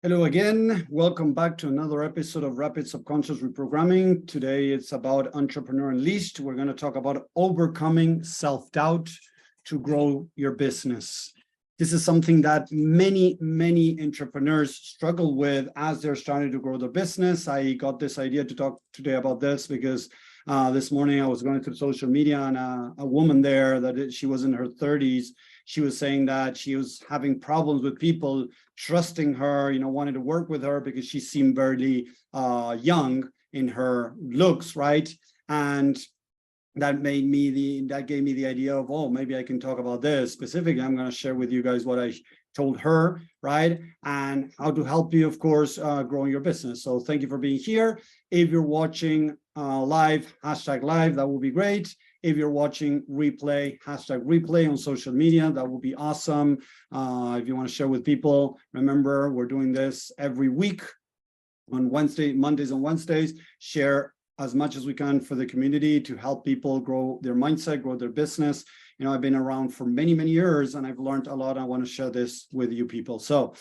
Hello again. Welcome back to another episode of Rapid Subconscious Reprogramming. Today it's about Entrepreneur Unleashed. We're going to talk about overcoming self-doubt to grow your business. This is something that many entrepreneurs struggle with as they're starting to grow their business. I got this idea to talk today about this because this morning I was going through social media and a woman there she was in her 30s. She was saying that she was having problems with people trusting her, wanting to work with her because she seemed very young in her looks, right? And that gave me the idea of, oh, maybe I can talk about this specifically. I'm going to share with you guys what I told her, right? And how to help you, of course, growing your business. So thank you for being here. If you're watching live, #live, that will be great. If you're watching replay, #replay on social media, that would be awesome. If you want to share with people, remember, we're doing this every week on Mondays and Wednesdays. Share as much as we can for the community to help people grow their mindset, grow their business. I've been around for many years and I've learned a lot. I want to share this with you people. So,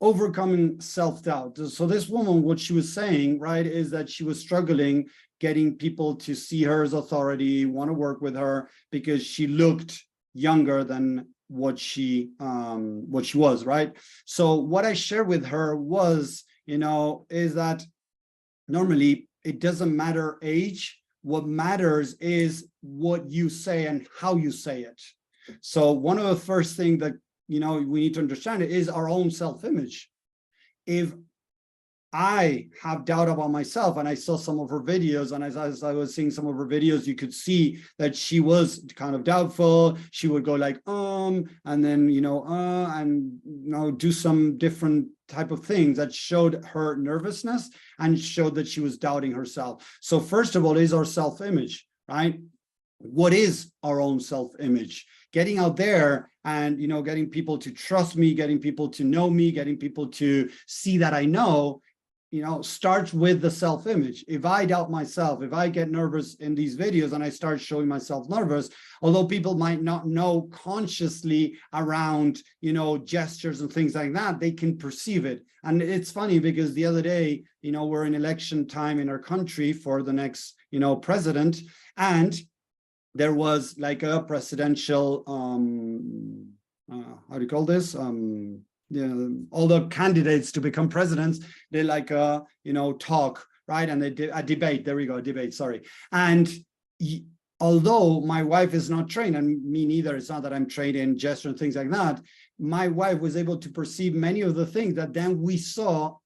overcoming self-doubt. So this woman, what she was saying, right, is that she was struggling getting people to see her as authority, want to work with her because she looked younger than what she was, right? So what I shared with her was, is that normally it doesn't matter age. What matters is what you say and how you say it. So one of the first things that we need to understand is our own self-image. If I have doubt about myself, and I saw some of her videos, and as I was seeing some of her videos, you could see that she was kind of doubtful. She would go like, and then, and, do some different type of things that showed her nervousness and showed that she was doubting herself. So first of all, is our self-image, right? What is our own self-image? Getting out there and, getting people to trust me, getting people to know me, getting people to see that I know, starts with the self-image. If I doubt myself, if I get nervous in these videos and I start showing myself nervous, although people might not know consciously around, gestures and things like that, they can perceive it. And it's funny because the other day, we're in election time in our country for the next, president, and there was like a presidential, how do you call this? All the candidates to become presidents, they like talk, right? And they did a debate. There we go, a debate, sorry. And although my wife is not trained, and me neither, it's not that I'm trained in gesture and things like that, my wife was able to perceive many of the things that then we saw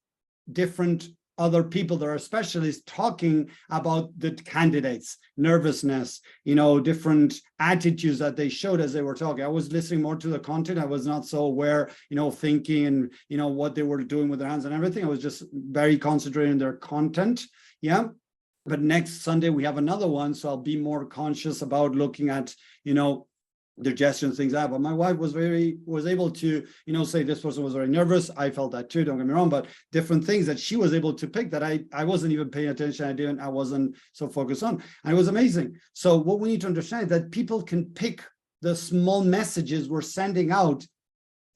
different other people that are specialists talking about the candidates, nervousness, different attitudes that they showed as they were talking. I was listening more to the content. I was not so aware, thinking and, what they were doing with their hands and everything. I was just very concentrated in their content. Yeah. But next Sunday, we have another one. So I'll be more conscious about looking at, their gestures and things like that. But my wife was able to, say this person was very nervous. I felt that too, don't get me wrong, but different things that she was able to pick that I wasn't even paying attention. I wasn't so focused on. And it was amazing. So what we need to understand is that people can pick the small messages we're sending out,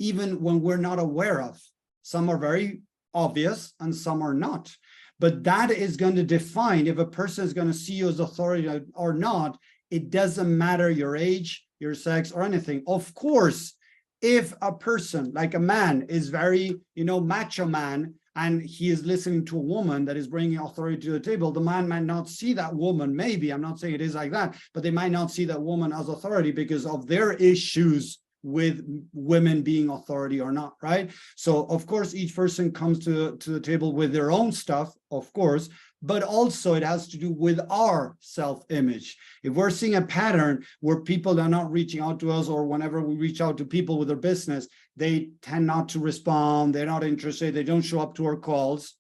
even when we're not aware of. Some are very obvious and some are not. But that is going to define if a person is going to see you as authority or not. It doesn't matter your age, your sex, or anything. Of course, if a person, like a man, is very, macho man, and he is listening to a woman that is bringing authority to the table, the man might not see that woman, maybe, I'm not saying it is like that, but they might not see that woman as authority because of their issues with women being authority or not, right? So, of course, each person comes to the table with their own stuff, of course, but also it has to do with our self-image. If we're seeing a pattern where people are not reaching out to us, or whenever we reach out to people with their business, they tend not to respond, they're not interested, they don't show up to our calls,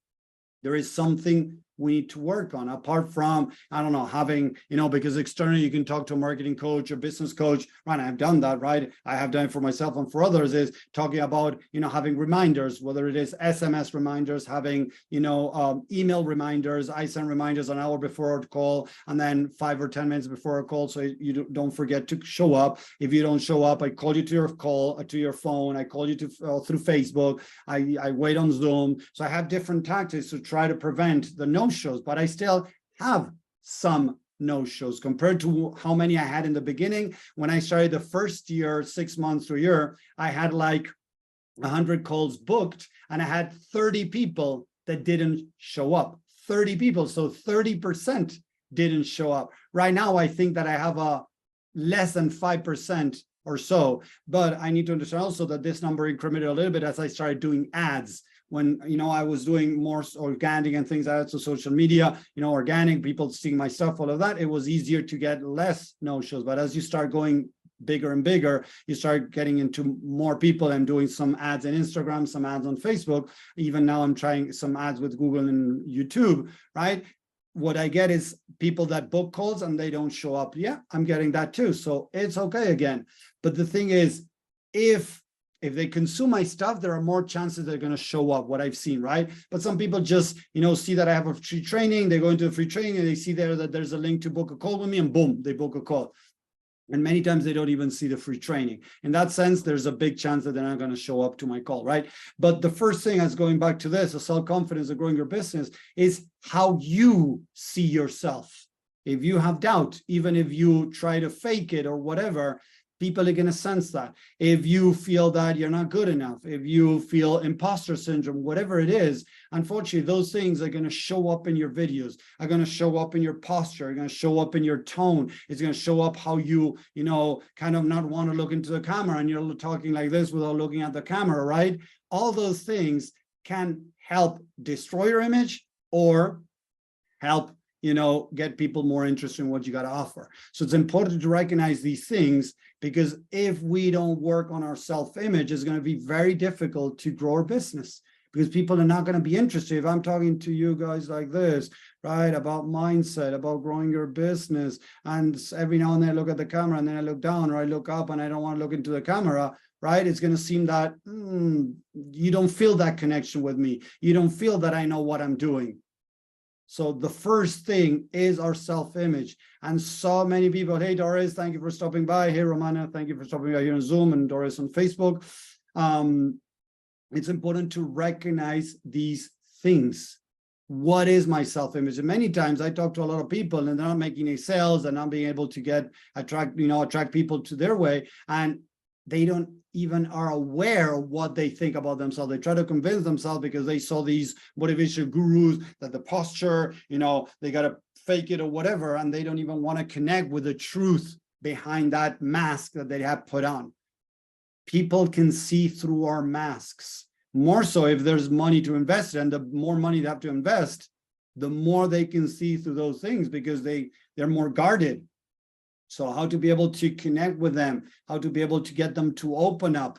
there is something we need to work on, apart from, I don't know, having, because externally you can talk to a marketing coach or business coach, right? I've done that, right? I have done it for myself and for others, is talking about, having reminders, whether it is SMS reminders, having, email reminders. I send reminders an hour before a call and then 5 or 10 minutes before a call, so you don't forget to show up. If you don't show up, I call you to your phone. I call you through Facebook. I wait on Zoom. So I have different tactics to try to prevent the no-shows, but I still have some no-shows compared to how many I had in the beginning. When I started the first year, 6 months to a year, I had like 100 calls booked and I had 30 people that didn't show up. 30 people, so 30% didn't show up. Right now, I think that I have a less than 5% or so, but I need to understand also that this number incremented a little bit as I started doing ads. When I was doing more organic and things like that, so social media, organic, people seeing my stuff, all of that, it was easier to get less no-shows. But as you start going bigger and bigger, you start getting into more people. I'm doing some ads on Instagram, some ads on Facebook. Even now I'm trying some ads with Google and YouTube, right? What I get is people that book calls and they don't show up. Yeah, I'm getting that too. So it's okay again. But the thing is, if they consume my stuff, there are more chances they're going to show up, what I've seen, right? But some people just, see that I have a free training, they go into a free training and they see there that there's a link to book a call with me and boom, they book a call. And many times they don't even see the free training. In that sense, there's a big chance that they're not going to show up to my call, right? But the first thing, as going back to this, the self-confidence of growing your business, is how you see yourself. If you have doubt, even if you try to fake it or whatever, people are going to sense that. If you feel that you're not good enough, if you feel imposter syndrome, whatever it is, unfortunately, those things are going to show up in your videos, are going to show up in your posture, are going to show up in your tone. It's going to show up how you, kind of not want to look into the camera and you're talking like this without looking at the camera, right? All those things can help destroy your image or help get people more interested in what you got to offer. So it's important to recognize these things, because if we don't work on our self-image, it's going to be very difficult to grow our business, because people are not going to be interested. If I'm talking to you guys like this, right, about mindset, about growing your business, and every now and then I look at the camera and then I look down or I look up and I don't want to look into the camera, right, it's going to seem that you don't feel that connection with me. You don't feel that I know what I'm doing. So the first thing is our self-image. And so many people, hey, Doris, thank you for stopping by. Hey, Romana, thank you for stopping by here on Zoom, and Doris on Facebook. It's important to recognize these things. What is my self-image? And many times I talk to a lot of people and they're not making any sales and not being able to attract people to their way. And they don't even are aware of what they think about themselves. They try to convince themselves because they saw these motivational gurus that the posture, they got to fake it or whatever, and they don't even want to connect with the truth behind that mask that they have put on. People can see through our masks, more so if there's money to invest, and the more money they have to invest, the more they can see through those things, because they're more guarded. So how to be able to connect with them, how to be able to get them to open up,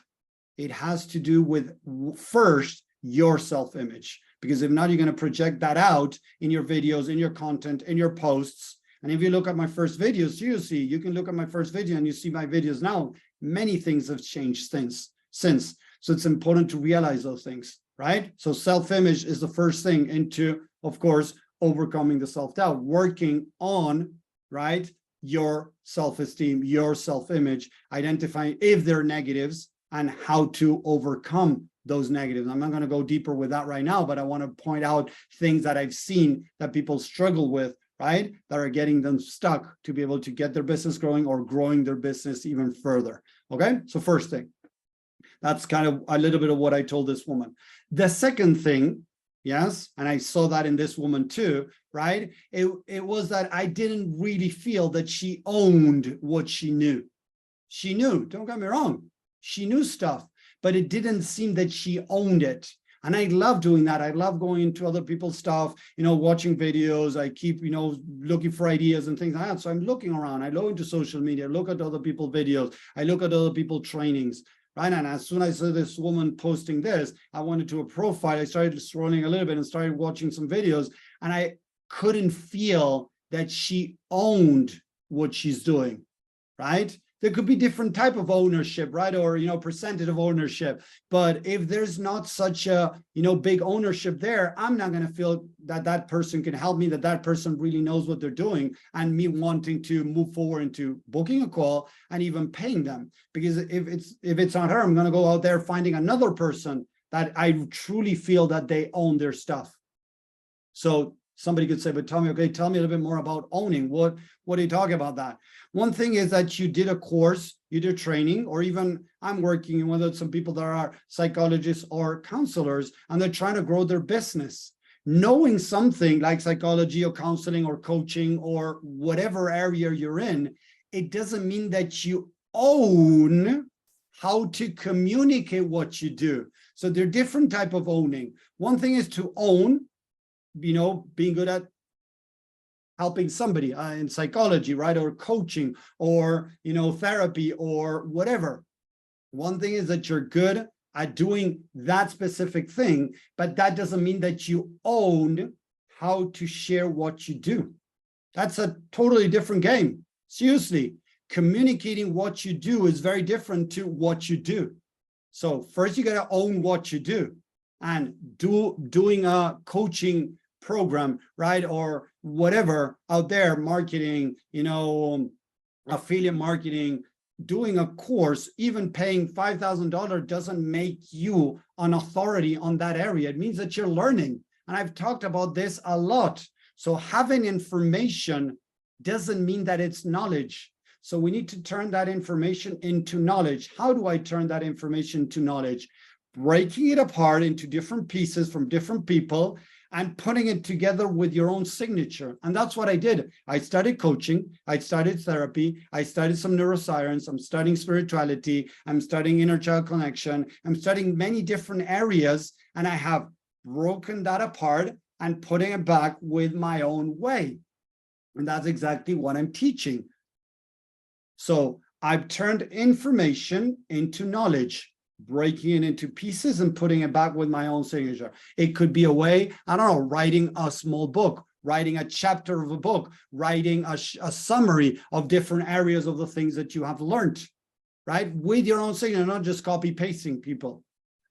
it has to do with, first, your self-image. Because if not, you're going to project that out in your videos, in your content, in your posts. And if you look at my first videos, you can look at my first video and you see my videos now. Many things have changed since. So it's important to realize those things, right? So self-image is the first thing into, of course, overcoming the self-doubt, working on, right, your self-esteem, your self-image, identifying if they're negatives and how to overcome those negatives. I'm not going to go deeper with that right now, but I want to point out things that I've seen that people struggle with, right, that are getting them stuck to be able to get their business growing or growing their business even further. Okay, so first thing, that's kind of a little bit of what I told this woman. The second thing, yes, and I saw that in this woman too, right? It was that I didn't really feel that she owned what she knew. She knew, don't get me wrong, she knew stuff, but it didn't seem that she owned it. And I love doing that. I love going into other people's stuff, watching videos. I keep, looking for ideas and things like that. So I'm looking around. I go into social media, look at other people's videos. I look at other people's trainings. Right. And as soon as I saw this woman posting this, I went into a profile. I started scrolling a little bit and started watching some videos. And couldn't feel that she owned what she's doing, right? There could be different type of ownership, right? Or, percentage of ownership. But if there's not such a, big ownership there, I'm not going to feel that that person can help me, that that person really knows what they're doing, and me wanting to move forward into booking a call and even paying them. Because if it's not her, I'm going to go out there finding another person that I truly feel that they own their stuff. So somebody could say, but tell me a little bit more about owning. What are you talking about that? One thing is that you did a course, you did training, or even I'm working with some people that are psychologists or counselors, and they're trying to grow their business. Knowing something like psychology or counseling or coaching or whatever area you're in, it doesn't mean that you own how to communicate what you do. So there are different type of owning. One thing is to own, being good at helping somebody in psychology, right? Or coaching, or, therapy, or whatever. One thing is that you're good at doing that specific thing, but that doesn't mean that you own how to share what you do. That's a totally different game. Seriously, communicating what you do is very different to what you do. So first you got to own what you do, and doing a coaching program, right? Or whatever out there, marketing, affiliate marketing, doing a course, even paying $5,000 doesn't make you an authority on that area. It means that you're learning. And I've talked about this a lot. So having information doesn't mean that it's knowledge. So we need to turn that information into knowledge. How do I turn that information to knowledge? Breaking it apart into different pieces from different people and putting it together with your own signature. And that's what I did. I studied coaching, I studied therapy, I studied some neuroscience, I'm studying spirituality, I'm studying inner child connection, I'm studying many different areas, and I have broken that apart and putting it back with my own way. And that's exactly what I'm teaching. So I've turned information into knowledge, breaking it into pieces and putting it back with my own signature. It could be a way, I don't know, writing a small book, writing a chapter of a book, writing a summary of different areas of the things that you have learned, right? With your own signature, not just copy pasting people.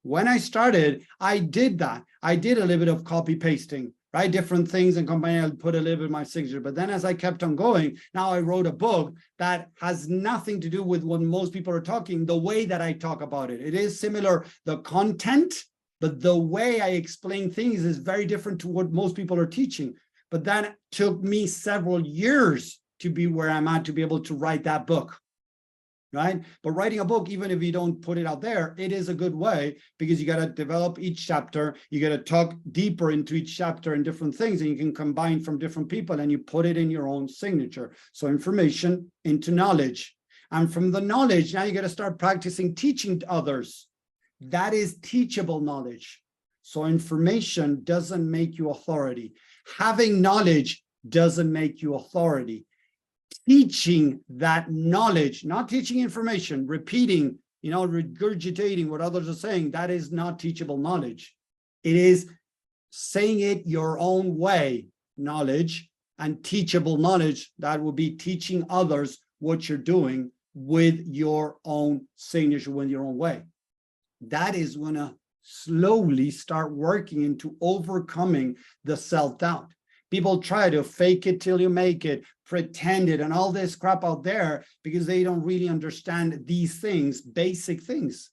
When I started, I did that. I did a little bit of copy pasting, right? Different things and combine, I'll put a little bit of my signature. But then as I kept on going, now I wrote a book that has nothing to do with what most people are talking, the way that I talk about it. It is similar, the content, but the way I explain things is very different to what most people are teaching. But that took me several years to be where I'm at, to be able to write that book. Right? But writing a book, even if you don't put it out there, it is a good way, because you got to develop each chapter. You got to talk deeper into each chapter and different things, and you can combine from different people and you put it in your own signature. So information into knowledge. And from the knowledge, now you got to start practicing teaching others. That is teachable knowledge. So information doesn't make you authority. Having knowledge doesn't make you authority. Teaching that knowledge, not teaching information, repeating, regurgitating what others are saying, that is not teachable knowledge. It is saying it your own way, knowledge, and teachable knowledge, that will be teaching others what you're doing with your own signature, with your own way. That is going to slowly start working into overcoming the self-doubt. People try to fake it till you make it, pretend it, and all this crap out there, because they don't really understand these things, basic things.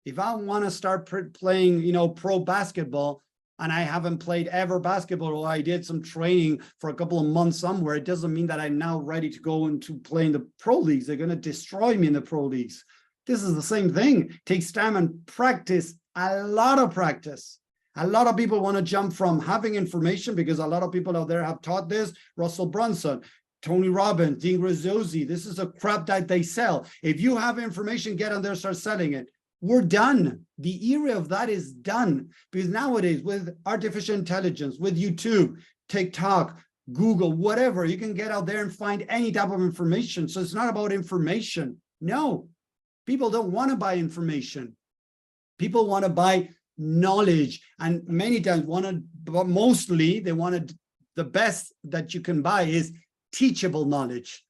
If I want to start playing, pro basketball, and I haven't played ever basketball, or I did some training for a couple of months somewhere, it doesn't mean that I'm now ready to go into playing the pro leagues. They're going to destroy me in the pro leagues. This is the same thing. It takes time and practice, a lot of practice. A lot of people want to jump from having information, because a lot of people out there have taught this. Russell Brunson, Tony Robbins, Dean Graziosi, this is a crap that they sell. If you have information, get on there, start selling it. We're done. The era of that is done, because nowadays with artificial intelligence, with YouTube, TikTok, Google, whatever, you can get out there and find any type of information. So it's not about information. No, people don't want to buy information. People want to buy knowledge, and many times but mostly they want to the best that you can buy is teachable knowledge.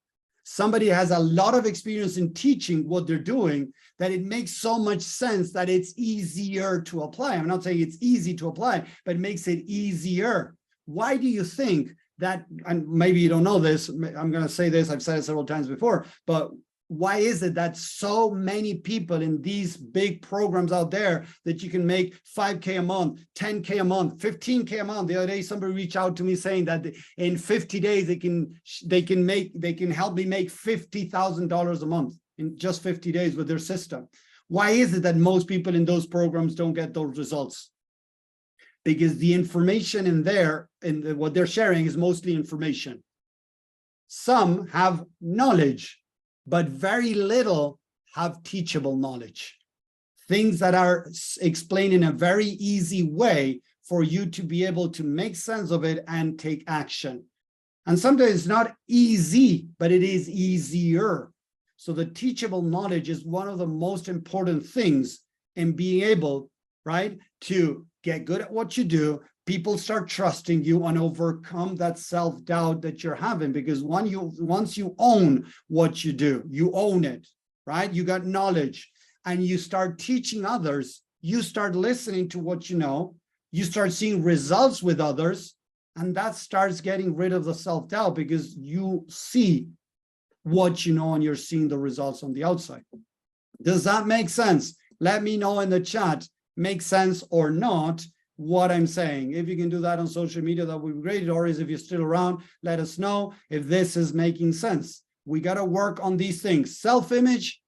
Somebody has a lot of experience in teaching what they're doing, that it makes so much sense that it's easier to apply. I'm not saying it's easy to apply, but it makes it easier. Why do you think that, and maybe you don't know this, I'm going to say this, I've said it several times before, but why is it that so many people in these big programs out there that you can make 5K a month, 10K a month, 15K a month? The other day, somebody reached out to me saying that in 50 days, they can help me make $50,000 a month in just 50 days with their system. Why is it that most people in those programs don't get those results? Because the information in there, what they're sharing is mostly information. Some have knowledge, but very little have teachable knowledge. Things that are explained in a very easy way for you to be able to make sense of it and take action. And sometimes it's not easy, but it is easier. So the teachable knowledge is one of the most important things in being able, right, to get good at what you do. People start trusting you and overcome that self-doubt that you're having, because once you own what you do, you own it, right? You got knowledge and you start teaching others, you start listening to what you know, you start seeing results with others, and that starts getting rid of the self-doubt because you see what you know and you're seeing the results on the outside. Does that make sense? Let me know in the chat, make sense or not, what I'm saying. If you can do that on social media, that would be great. Or if you're still around, let us know if this is making sense. We got to work on these things: self-image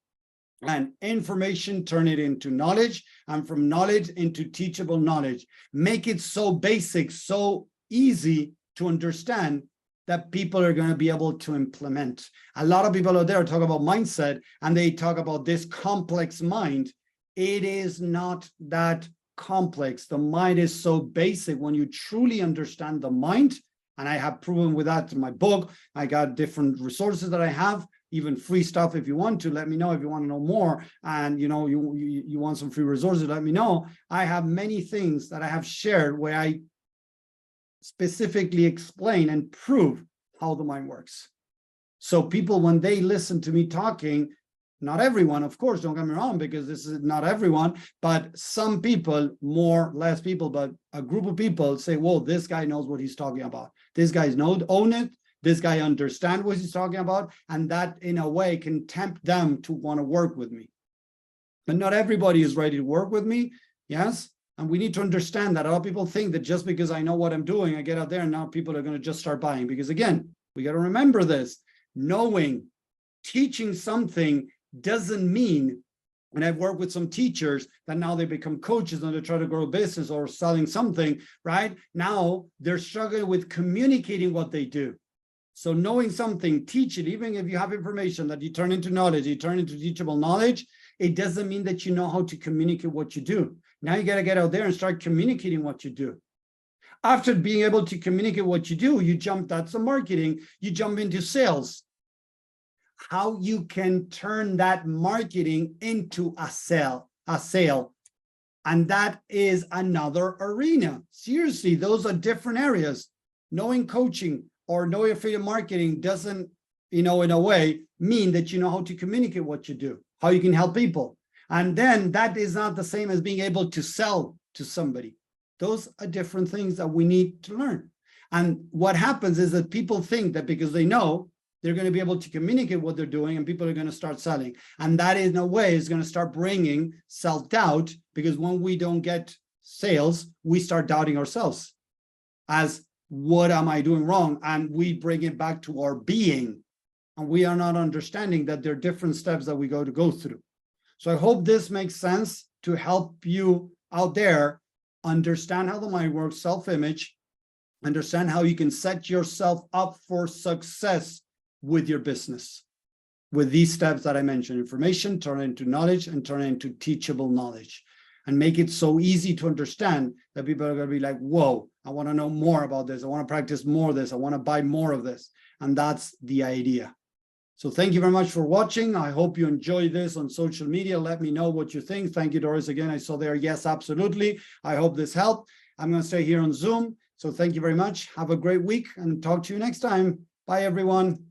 and information, turn it into knowledge, and from knowledge into teachable knowledge. Make it so basic, so easy to understand that people are going to be able to implement. A lot of people out there talk about mindset and they talk about this complex mind. It is not that complex. The mind is so basic when you truly understand the mind. And I have proven with that in my book. I got different resources that I have, even free stuff. If you want to, let me know if you want to know more. And you know, you want some free resources, let me know. I have many things that I have shared where I specifically explain and prove how the mind works. So people, when they listen to me talking, not everyone, of course, don't get me wrong, because this is not everyone, but some people, more, less people, but a group of people say, whoa, this guy knows what he's talking about. This guy's own it. This guy understands what he's talking about. And that in a way can tempt them to want to work with me. But not everybody is ready to work with me. Yes. And we need to understand that. A lot of people think that just because I know what I'm doing, I get out there and now people are going to just start buying. Because again, we got to remember this: knowing, teaching something doesn't mean, and I've worked with some teachers that now they become coaches and they try to grow a business or selling something, right? Now they're struggling with communicating what they do. So knowing something, teach it, even if you have information that you turn into knowledge, you turn into teachable knowledge, it doesn't mean that you know how to communicate what you do. Now you got to get out there and start communicating what you do. After being able to communicate what you do, you jump, that's the marketing, you jump into sales. How you can turn that marketing into a sale. And that is another arena. Seriously, those are different areas. Knowing coaching or knowing affiliate marketing doesn't, in a way, mean that you know how to communicate what you do, how you can help people. And then that is not the same as being able to sell to somebody. Those are different things that we need to learn. And what happens is that people think that because they know, they're going to be able to communicate what they're doing and people are going to start selling. And that in a way is going to start bringing self-doubt, because when we don't get sales, we start doubting ourselves as, what am I doing wrong? And we bring it back to our being. And we are not understanding that there are different steps that we go through. So I hope this makes sense to help you out there understand how the mind works, self-image, understand how you can set yourself up for success with your business, with these steps that I mentioned: information, turn it into knowledge, and turn it into teachable knowledge, and make it so easy to understand that people are going to be like, whoa, I want to know more about this. I want to practice more of this. I want to buy more of this. And that's the idea. So thank you very much for watching. I hope you enjoy this on social media. Let me know what you think. Thank you, Doris. Again, I saw there, yes, absolutely. I hope this helped. I'm going to stay here on Zoom. So thank you very much. Have a great week and talk to you next time. Bye, everyone.